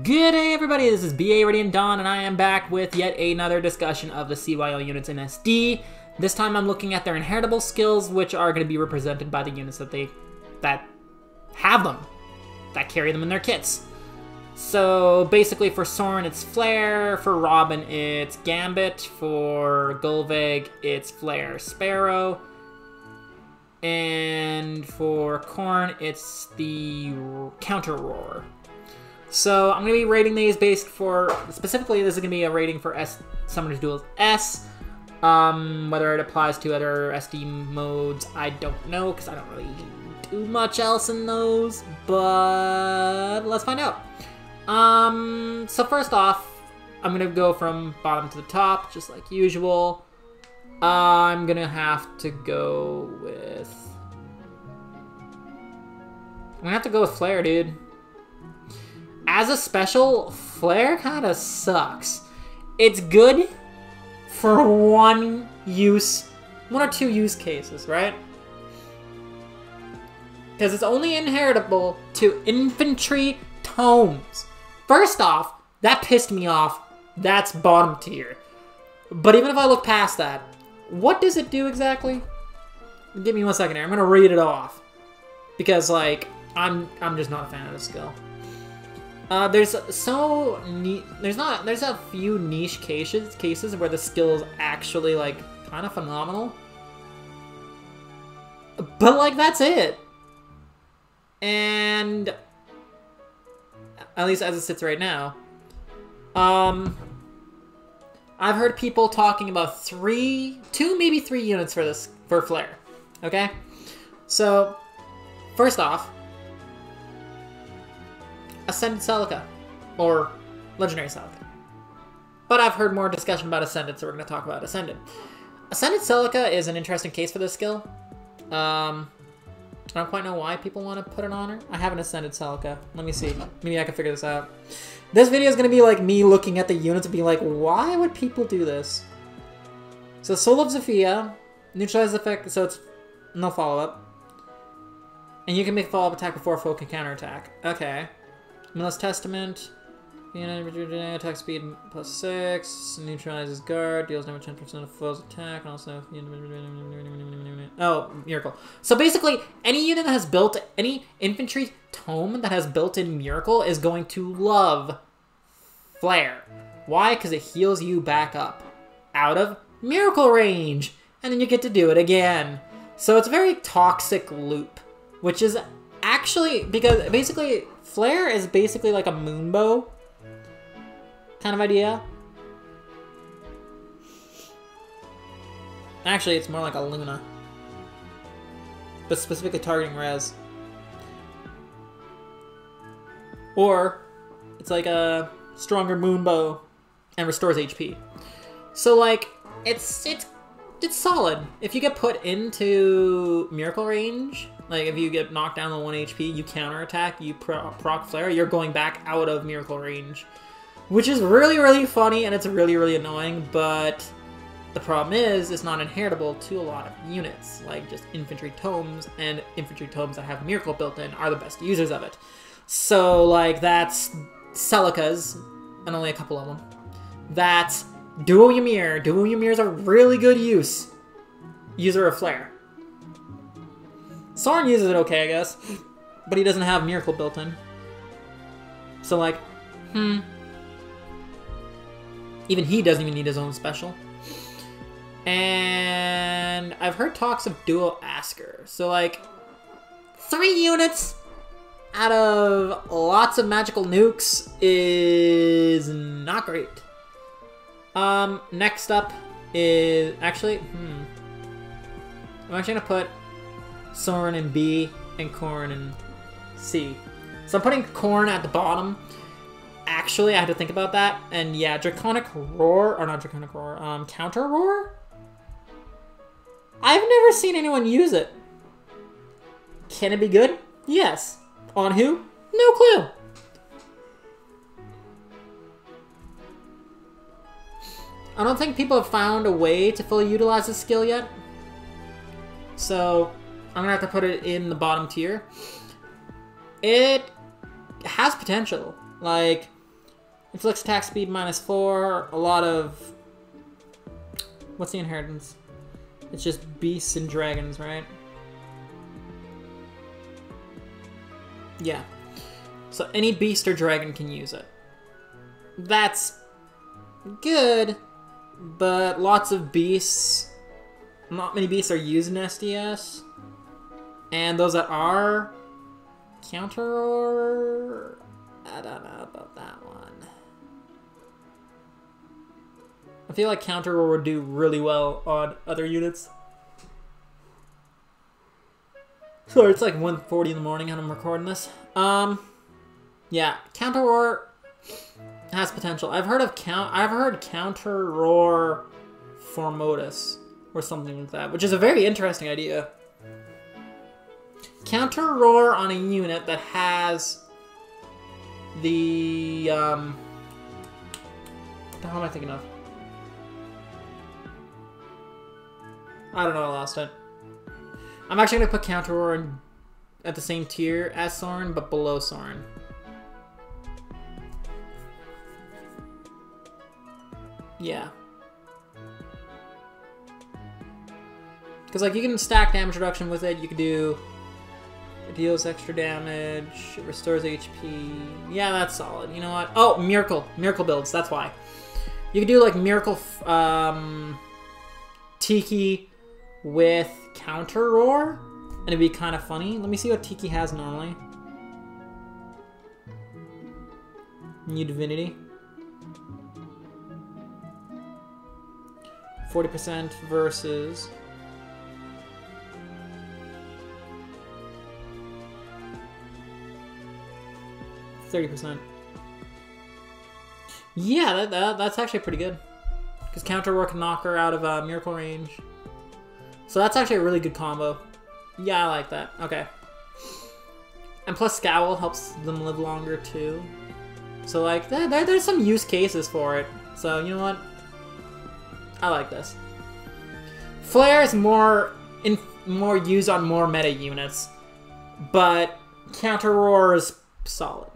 Good day everybody, this is BA Radiant Dawn and I am back with yet another discussion of the CYL units in SD. This time I'm looking at their inheritable skills, which are going to be represented by the units that have them, that carry them in their kits. So basically for Soren it's Flare, for Robin it's Gambit, for Gullveig it's Flare Sparrow, and for Korn it's the Counter Roar. So I'm going to be rating these based for, specifically this is going to be a rating for Summoner's Duel S. Whether it applies to other SD modes, I don't know, because I don't really do much else in those, but let's find out. So first off, I'm going to go from bottom to the top, just like usual. I'm going to have to go with... Flare, dude. As a special, Flare kind of sucks. It's good for one or two use cases, right? Because it's only inheritable to infantry tomes. First off, that pissed me off. That's bottom tier. But even if I look past that, what does it do exactly? Give me 1 second here. I'm gonna read it off because, like, I'm just not a fan of this skill. There's a few niche cases where the skill is actually, like, kind of phenomenal. But, like, that's it. And at least as it sits right now, I've heard people talking about two, maybe three units for Flare. Okay? So, first off, Ascended Celica, or Legendary Celica. But I've heard more discussion about Ascended, so we're going to talk about Ascended. Ascended Celica is an interesting case for this skill. I don't quite know why people want to put it on her. I have an Ascended Celica. Let me see. Maybe I can figure this out. This video is going to be like me looking at the units and being like, why would people do this? So Soul of Zephyia, neutralize effect, so it's no follow-up. And you can make follow-up attack before a foe can counterattack. Okay. Miller's Testament, attack speed +6, neutralizes guard, deals damage 10% of foe's attack, and also... Oh, Miracle. So basically, any unit that has any infantry tome that has built-in Miracle is going to love Flare. Why? Because it heals you back up out of Miracle range, and then you get to do it again. So it's a very toxic loop, which is actually, because basically... Flare is basically like a moonbow kind of idea. Actually, it's more like a Luna, but specifically targeting res. Or it's like a stronger moonbow and restores HP. So like it's solid. If you get put into Miracle range, like if you get knocked down to 1 HP, you counterattack, you proc Flare, you're going back out of Miracle range. Which is really, really funny, and it's really, really annoying, but the problem is, it's not inheritable to a lot of units, like just infantry tomes, and infantry tomes that have Miracle built in are the best users of it. So, like, that's Celica's, and only a couple of them. That's Duo Ymir. Duo Ymir is a really good user of Flare. Soren uses it okay, I guess, but he doesn't have Miracle built in. So, like, even he doesn't even need his own special. And I've heard talks of Duo Asker. So, like, 3 units out of lots of magical nukes is not great. Next up is, actually, I'm actually gonna put Soren in B and Korn in C. So I'm putting Korn at the bottom. Actually, I had to think about that. And yeah, Draconic Roar, or not Draconic Roar, Counter Roar? I've never seen anyone use it. Can it be good? Yes. On who? No clue. I don't think people have found a way to fully utilize this skill yet. So I'm gonna have to put it in the bottom tier. It has potential. Like, Inflicts attack speed -4. A lot of... What's the inheritance? It's just beasts and dragons, right? Yeah. So any beast or dragon can use it. That's good, but lots of beasts... Not many beasts are used in SDS. And those that are... Counter or... I don't know about that one. I feel like Counter Roar would do really well on other units. Sorry, it's like 1:40 in the morning and I'm recording this. Yeah, Counter Roar has potential. I've heard Counter Roar Formotus or something like that, which is a very interesting idea. Counter Roar on a unit that has the what the hell am I thinking of? I don't know, I lost it. I'm actually gonna put Counter Roar at the same tier as Soren, but below Soren. Yeah. Because, like, you can stack damage reduction with it. You could do... It deals extra damage. It restores HP. Yeah, that's solid. You know what? Oh, Miracle. Miracle builds. That's why. You could do, like, Miracle... Tiki with Counter Roar. And it'd be kind of funny. Let me see what Tiki has normally. New Divinity. 40% versus... 30%. Yeah, that's actually pretty good. Because Counter Roar can knock her out of Miracle range. So that's actually a really good combo. Yeah, I like that. Okay. And plus Scowl helps them live longer too. So like, there's some use cases for it. So you know what? I like this. Flare is more used on more meta units. But Counter Roar is solid.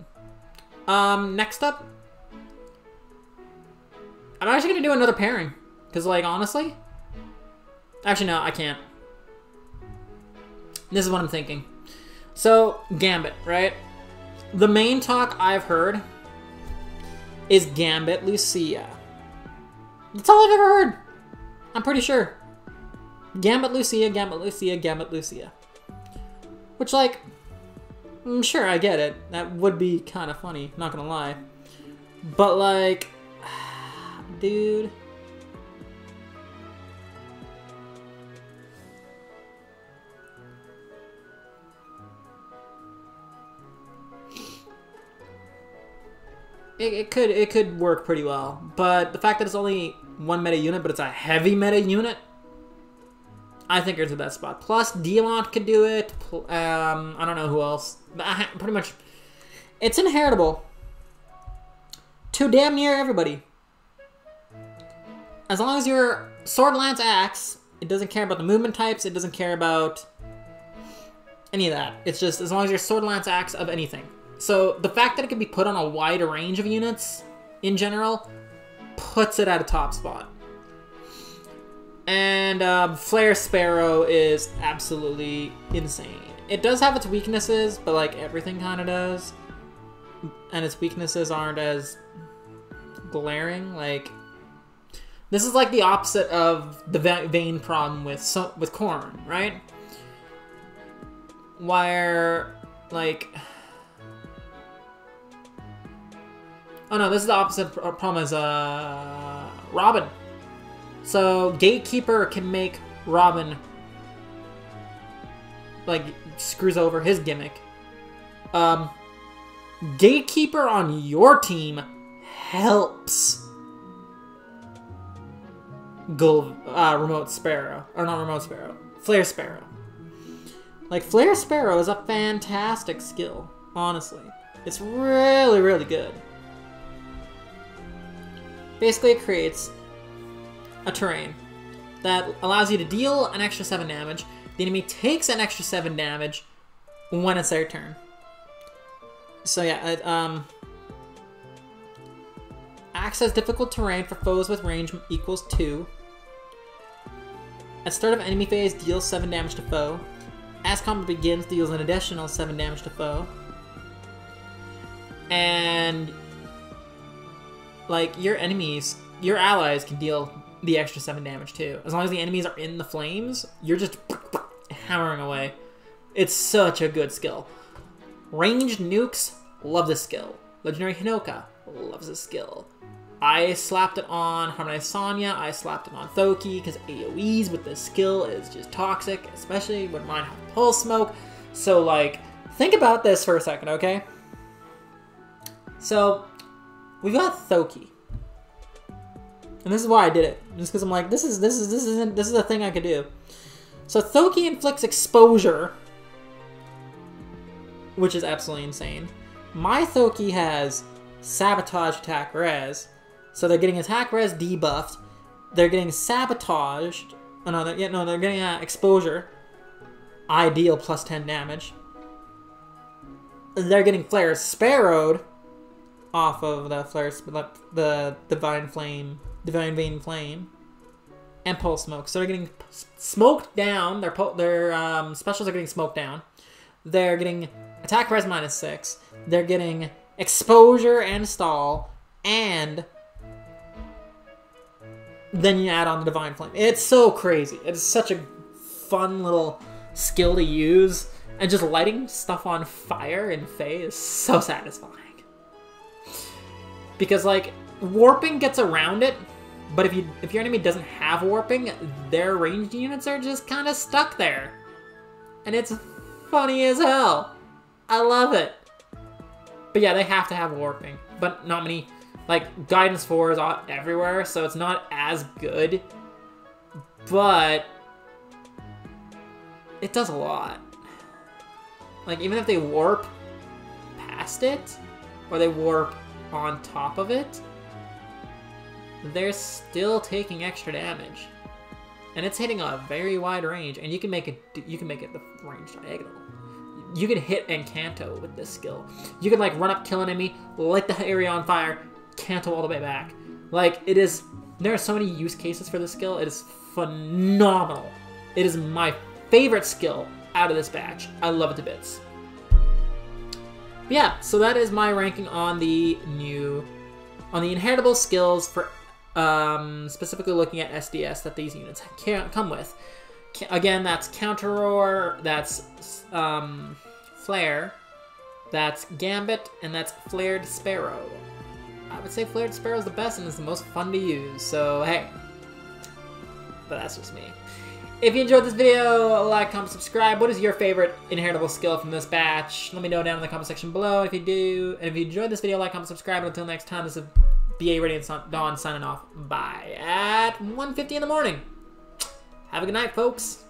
Next up, I'm actually gonna do another pairing, because, like, honestly, actually no, I can't. This is what I'm thinking. So, Gambit, right? The main talk I've heard is Gambit Lucia. That's all I've ever heard. I'm pretty sure. Gambit Lucia, Gambit Lucia, Gambit Lucia. Which, like, sure, I get it. That would be kind of funny, not gonna lie. But, like, dude. It could work pretty well. But the fact that it's only one meta unit, but it's a heavy meta unit, I think it's the best spot. Plus, Diamant could do it. I don't know who else. But pretty much, it's inheritable to damn near everybody. As long as you're Sword, Lance, Axe, it doesn't care about the movement types. It doesn't care about any of that. It's just as long as you're Sword, Lance, Axe of anything. So the fact that it can be put on a wide range of units in general puts it at a top spot. And Flare Sparrow is absolutely insane. It does have its weaknesses, but like everything kind of does. And its weaknesses aren't as glaring. Like, this is like the opposite of the Vayne problem with Korn, right? Where, like... Oh no, this is the opposite problem as Robin. So Gatekeeper can make Robin, like, screws over his gimmick. Gatekeeper on your team helps Remote Sparrow. Or not Remote Sparrow. Flare Sparrow. Like, Flare Sparrow is a fantastic skill, honestly. It's really, really good. Basically, it creates a terrain that allows you to deal an extra 7 damage. The enemy takes an extra 7 damage when it's their turn. So yeah, Access difficult terrain for foes with range equals 2. At start of enemy phase, deals 7 damage to foe. As combat begins, deals an additional 7 damage to foe. And like your allies can deal the extra 7 damage too. As long as the enemies are in the flames, you're just hammering away. It's such a good skill. Ranged nukes, love this skill. Legendary Hinoka, loves this skill. I slapped it on Harmonized Sonya, I slapped it on Thoki, because AoEs with this skill is just toxic, especially when mine have Pulse Smoke. So, like, think about this for a second, okay? So, we got Thoki. And this is why I did it. Just because I'm like, this is a thing I could do. So Thoki inflicts exposure, which is absolutely insane. My Thoki has sabotage attack res, so they're getting attack res debuffed. They're getting sabotaged. Oh no, they're getting exposure. I deal plus 10 damage. They're getting flare sparrowed off of the divine vein flame, and pulse smoke. So they're getting smoked down. Their specials are getting smoked down. They're getting attack res -6. They're getting exposure and stall, and then you add on the divine flame. It's so crazy. It's such a fun little skill to use, and just lighting stuff on fire in Fae is so satisfying. Because like warping gets around it, but if your enemy doesn't have warping, their ranged units are just kind of stuck there, and it's funny as hell. I love it. But yeah, they have to have warping, but not many. Like Guidance 4 is everywhere, so it's not as good, but it does a lot. Like even if they warp past it, or they warp on top of it, they're still taking extra damage, and it's hitting a very wide range. And you can make it the range diagonal. You can hit Encanto with this skill. You can like run up, kill an enemy, light the area on fire, Canto all the way back. Like it is. There are so many use cases for this skill. It is phenomenal. It is my favorite skill out of this batch. I love it to bits. But yeah, so that is my ranking on the inheritable skills for specifically looking at SDS that these units come with. Again, that's Counter Roar, that's Flare, that's Gambit, and that's Flared Sparrow. I would say Flared Sparrow is the best and is the most fun to use, so hey. But that's just me. If you enjoyed this video, like, comment, subscribe. What is your favorite inheritable skill from this batch? Let me know down in the comment section below if you do. And if you enjoyed this video, like, comment, subscribe. And until next time, this is BA Radiant Dawn signing off. Bye at 1:50 in the morning. Have a good night, folks.